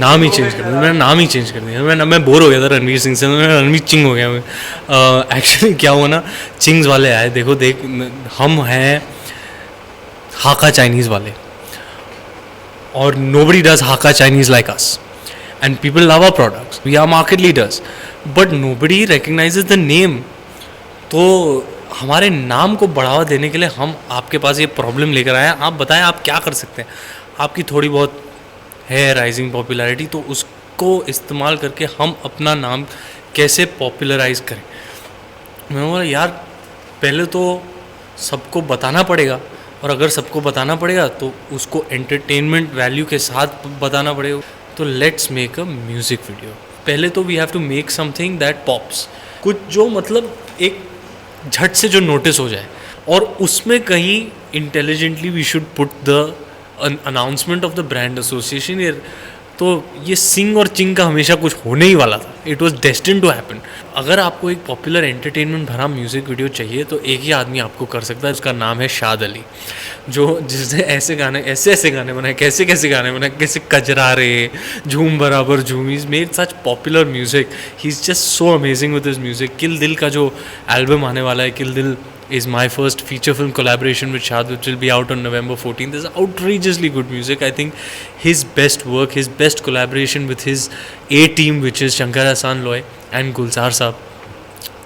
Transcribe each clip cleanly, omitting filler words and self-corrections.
नाम ही चेंज कर दिया, मैंने नाम ही चेंज कर दिया। मैं बोर हो गया था रणवीर सिंह से, मैं रणवीर चिंग हो गया मैं। एक्चुअली क्या हुआ ना, चिंग्स वाले आए, देखो देख हम हैं हाका चाइनीज़ वाले, और nobody does Hakka Chinese like us, and people love our products, we are market leaders, but nobody recognizes the name. तो हमारे नाम को बढ़ावा देने के लिए हम आपके पास ये प्रॉब्लम लेकर आए हैं। आप बताएं आप क्या कर सकते हैं। आपकी थोड़ी बहुत है राइजिंग पॉपुलैरिटी, तो उसको इस्तेमाल करके हम अपना नाम कैसे पॉपुलराइज करें। मैं बोला यार पहले तो सबको बताना पड़ेगा, और अगर सबको बताना पड़ेगा तो उसको एंटरटेनमेंट वैल्यू के साथ बताना पड़ेगा। तो let's make a music video. पहले तो we have to make something that pops, कुछ जो मतलब एक झट से जो नोटिस हो जाए, और उसमें कहीं intelligently we should put the announcement of the brand association. तो ये सिंग और चिंग का हमेशा कुछ होने ही वाला था, it was destined to happen. अगर आपको एक पॉपुलर एंटरटेनमेंट भरा म्यूज़िक वीडियो चाहिए तो एक ही आदमी आपको कर सकता है, उसका नाम है शाद अली, जिसने ऐसे गाने बनाए, कैसे गाने बनाए, कैसे कजरारे, Jhoom Barabar Jhoom, is made such popular music, he is just so amazing with his music. Kill Dil का जो एल्बम आने वाला है, किल दिल is my first feature film collaboration with Shad, which will be out on November 14th. There's outrageously good music. I think his best work, his best collaboration with his A team, which is Shankar Hassan Loy and Gulzar Saab,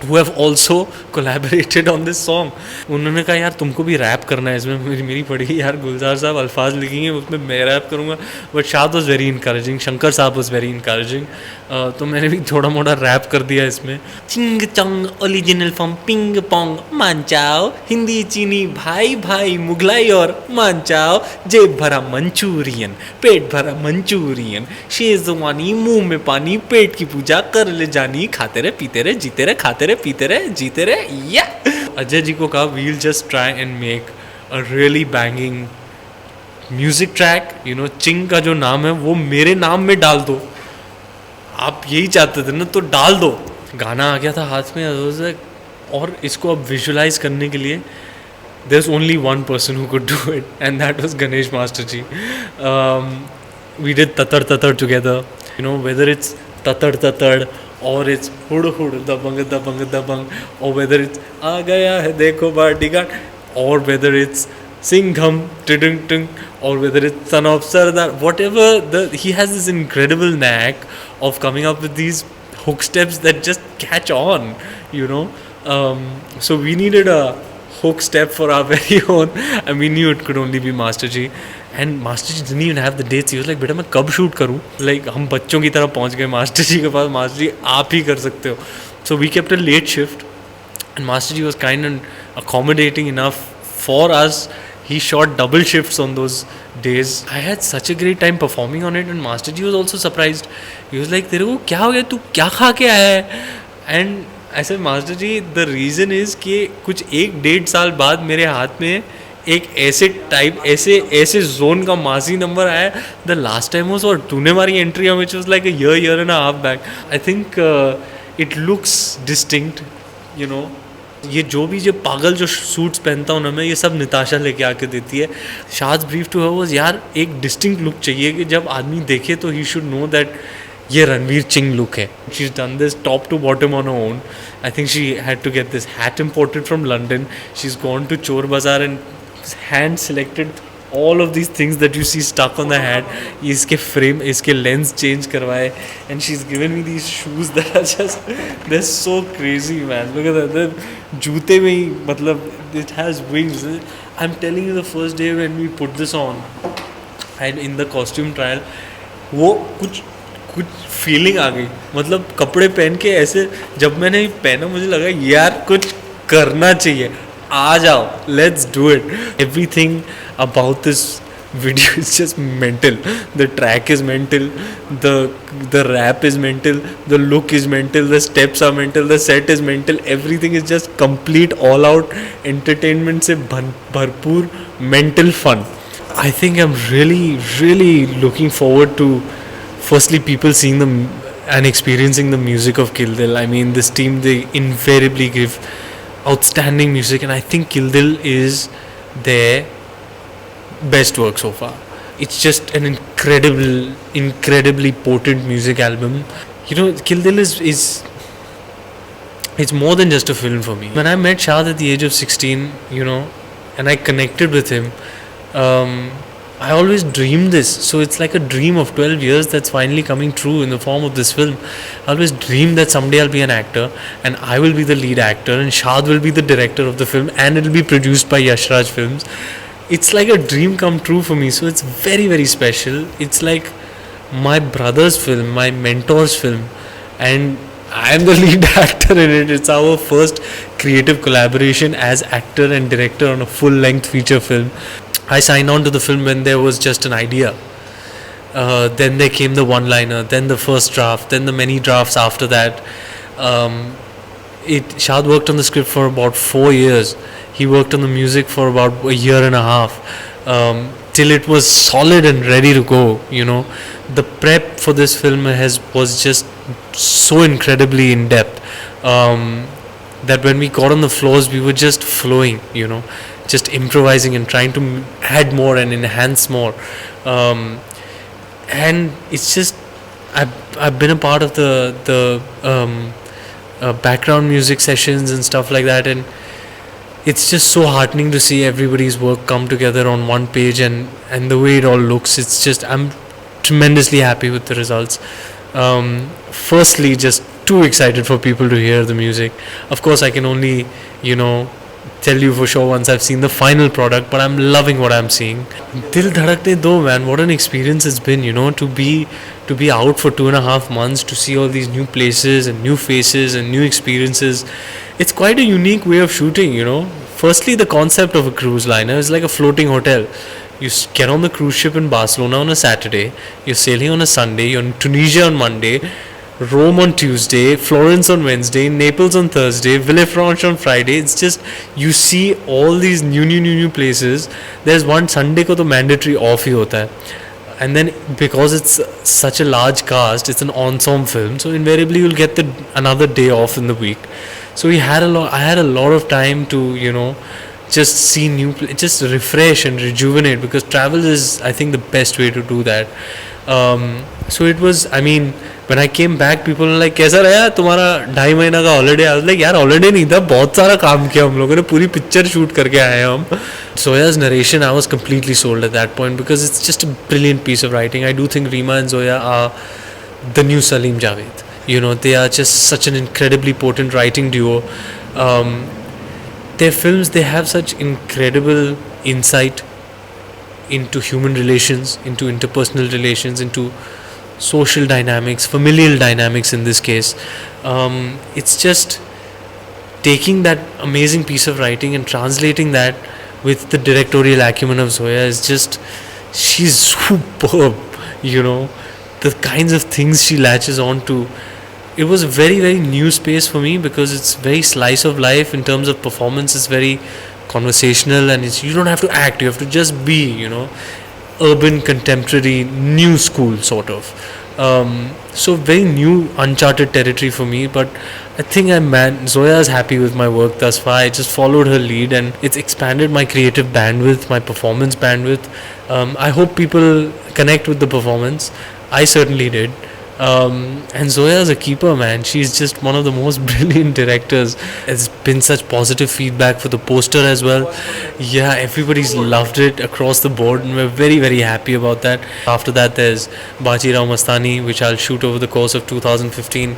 who have also collaborated on this song. उन्होंने कहा यार तुमको भी rap करना है इसमें, मेरी पड़ी यार गुलजार साहब अल्फाज लिखेंगे उसमें मैं रैप करूँगा। बट शाद वॉज वेरी इनकरेजिंग, शंकर साहब वॉज वेरी इनकरेजिंग, तो मैंने भी थोड़ा मोड़ा रैप कर दिया इसमें। चिंग चंग ओरिजिनल फ्रॉम पिंग पोंग, मान चाओ हिंदी चीनी भाई भाई, मुगलाई और मान चाओ, जेब भरा मंचूरियन, पेट भरा मंचूरियन, शेजवानी मुंह में पानी, पेट की पूजा कर ले जानी, खाते रहे पीते रहे जीते रहे, खाते रहे पीते रहे जीते रहे। या अजय जी को कहा we'll just try and make a really banging music track, you know, चिंग का जो नाम है वो मेरे नाम में डाल दो। आप यही चाहते थे ना, तो डाल दो। गाना आ गया था हाथ में, और इसको अब विजुलाइज करने के लिए there's only one person who could do it, and that was Ganesh Master Ji. We did Tatar Tatar together, you know, whether it's Tatar Tatar or it's Hud Hud Dabang Dabang Dabang, or whether it's Aa Gaya Hai Dekho Bodyguard, or whether it's Singham Tidung Tung, or whether it's Son of Sardar, whatever, he has this incredible knack of coming up with these hook steps that just catch on, you know. So we needed a hook step for our very own, and we knew it could only be Master Ji. And Master Ji didn't even have the dates. He was like, बेटा मैं कब shoot करूँ? Like हम बच्चों की तरह पहुँच गए मास्टर जी के पास, मास्टर जी आप ही कर सकते हो. So we kept a late shift, and Master Ji was kind and accommodating enough for us. He shot double shifts on those days. I had such a great time performing on it, and Master Ji was also surprised. He was like, तेरे को क्या हो गया? तू क्या खा के आया है? And I said, master ji the reason is कि कुछ 1-1.5 साल बाद मेरे हाथ में एक ऐसे जोन का मासी नंबर आया. द लास्ट टाइम वाज, और तूने हमारी entry which was like a year and a half back. I think it looks distinct, you know. ये जो पागल जो सूट्स पहनता हूँ ना मैं, ये सब निताशा लेके आके देती है. शाद ब्रीफ टू हर वाज, यार एक डिस्टिंक्ट लुक चाहिए कि जब आदमी देखे तो ही शुड नो दैट ये रणवीर चिंग लुक है. She is done this top to bottom on her own. I think she had to get this hat imported from London. She is gone to Chor Bazaar and hand selected all of these things that you see stuck on the hat. इसके frame, इसके lens change करवाए, and she's given me these shoes that are just, they're so crazy, man. Look at that. The जूते में ही मतलब it has wings. I'm telling you, the first day when we put this on and in the costume trial, वो कुछ feeling आ गई. मतलब कपड़े पहन के ऐसे जब मैंने पहना मुझे लगा यार कुछ करना चाहिए, आ जाओ, let's do it. Everything about this video is just mental. The track is mental, the rap is mental, the look is mental, the steps are mental, the set is mental. Everything is just complete all out entertainment से भरपूर mental fun. I think I'm really looking forward to firstly people seeing them and experiencing the music of Kill Dil. I mean, this team, they invariably give outstanding music, and I think Kill Dil is their best work so far. it's just an incredibly potent music album. Kill Dil is it's more than just a film for me. When I met Shad at the age of 16, and I connected with him, I always dreamed this. So it's like a dream of 12 years that's finally coming true in the form of this film. I always dreamed that someday I'll be an actor and I will be the lead actor and Shad will be the director of the film and it'll be produced by Yashraj Films. It's like a dream come true for me. So it's very, very special. It's like my brother's film, my mentor's film, and I am the lead actor in it. It's our first creative collaboration as actor and director on a full-length feature film. I signed on to the film when there was just an idea. Then there came the one-liner, then the first draft, then the many drafts after that. Shad worked on the script for about 4 years. He worked on the music for about a year and a half, till it was solid and ready to go. The prep for this film was just so incredibly in depth, that when we got on the floors we were just flowing, just improvising and trying to add more and enhance more, and it's just I've been a part of the background music sessions and stuff like that, and it's just so heartening to see everybody's work come together on one page and the way it all looks. It's just I'm tremendously happy with the results. Firstly, just too excited for people to hear the music. Of course, I can only, tell you for sure once I've seen the final product, but I'm loving what I'm seeing. Dil Dhadakne Do, man, what an experience it's been, to be out for 2.5 months, to see all these new places and new faces and new experiences. It's quite a unique way of shooting, Firstly, the concept of a cruise liner is like a floating hotel. You get on the cruise ship in Barcelona on a Saturday, you're sailing on a Sunday, you're in Tunisia on Monday, Rome on Tuesday, Florence on Wednesday, Naples on Thursday, Villefranche on Friday. It's just, you see all these new places. There's one Sunday ko to mandatory off hi hota hai. And then because it's such a large cast, it's an ensemble film, so invariably you'll get another day off in the week. So I had a lot of time to, just see just refresh and rejuvenate, because travel is, I think, the best way to do that. So it was, when I came back, people were like, कैसा रहा तुम्हारा 2.5 महीना का holiday? I was like, यार holiday नहीं था, बहुत सारा काम किया हम लोगों ने, पूरी पिक्चर शूट करके आए हम. Zoya's narration, I was completely sold at that point, because it's just a brilliant piece of writing. I do think Reema and Zoya are the new Salim Javed. They are just such an incredibly potent writing duo. Their films, they have such incredible insight into human relations, into interpersonal relations, into social dynamics, familial dynamics in this case. It's just taking that amazing piece of writing and translating that with the directorial acumen of Zoya is just, she's superb, the kinds of things she latches on to. It was a very, very new space for me, because it's very slice of life in terms of performance. It's very conversational, and you don't have to act, you have to just be, urban, contemporary, new school sort of. So very new, uncharted territory for me, but I think Zoya is happy with my work thus far. I just followed her lead and it's expanded my creative bandwidth, my performance bandwidth. I hope people connect with the performance. I certainly did. And Zoya is a keeper, man. She's just one of the most brilliant directors. It's been such positive feedback for the poster as well. Yeah, everybody's loved it across the board, and we're very, very happy about that. After that, there's Baji Rao Mastani, which I'll shoot over the course of 2015.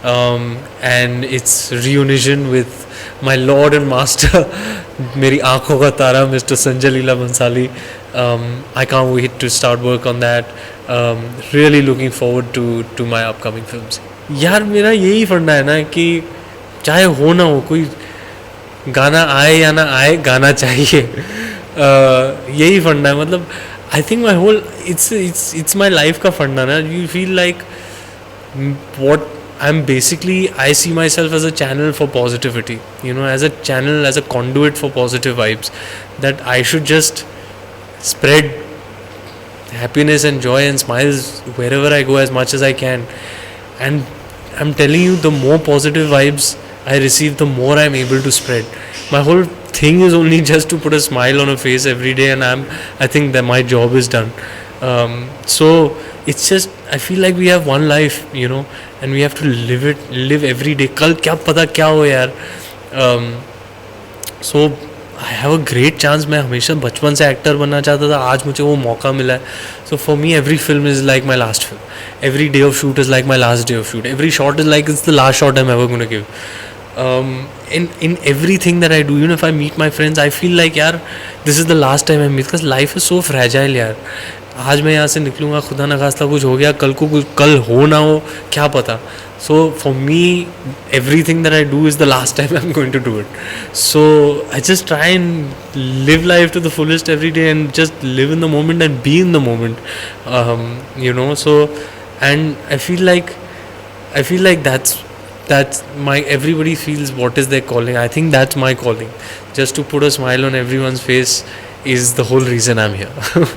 And it's reunion with my lord and master, Meri Aankhon Ka Tara, Mr. Sanjay Leela Bhansali. I can't wait to start work on that. Really looking forward to my upcoming films. यार मेरा यही फंडा है ना कि चाहे हो ना हो, कोई गाना आए या ना आए, गाना चाहिए. यही फंडा है. मतलब I think my whole it's my life का फंडा ना. You feel like what I'm basically, I see myself as a channel for positivity, as a channel, as a conduit for positive vibes, that I should just spread happiness and joy and smiles wherever I go as much as I can. And I'm telling you, the more positive vibes I receive, the more I'm able to spread. My whole thing is only just to put a smile on a face every day, and I think that my job is done. So it's just, I feel like we have one life, and we have to live every day. कल क्या पता क्या हो यार. So I have a great chance. मैं हमेशा बचपन से एक्टर बनना चाहता था, आज मुझे वो मौका मिला है. So for me every film is like my last film. Every day of shoot is like my last day of shoot. Every shot is like it's the last shot I am ever gonna give. In everything that I do, if I meet my friends, I feel like यार this is the last time I meet, because life is so fragile यार. आज मैं यहाँ से निकलूँगा, खुदा न खास्ता कुछ हो गया, कल हो ना हो क्या पता. So for me, everything that I do is the last time I'm going to do it. So I just try and live life to the fullest every day, and just live in the moment and be in the moment. So, and I feel like that's my, everybody feels what is their calling. I think that's my calling. Just to put a smile on everyone's face is the whole reason I'm here.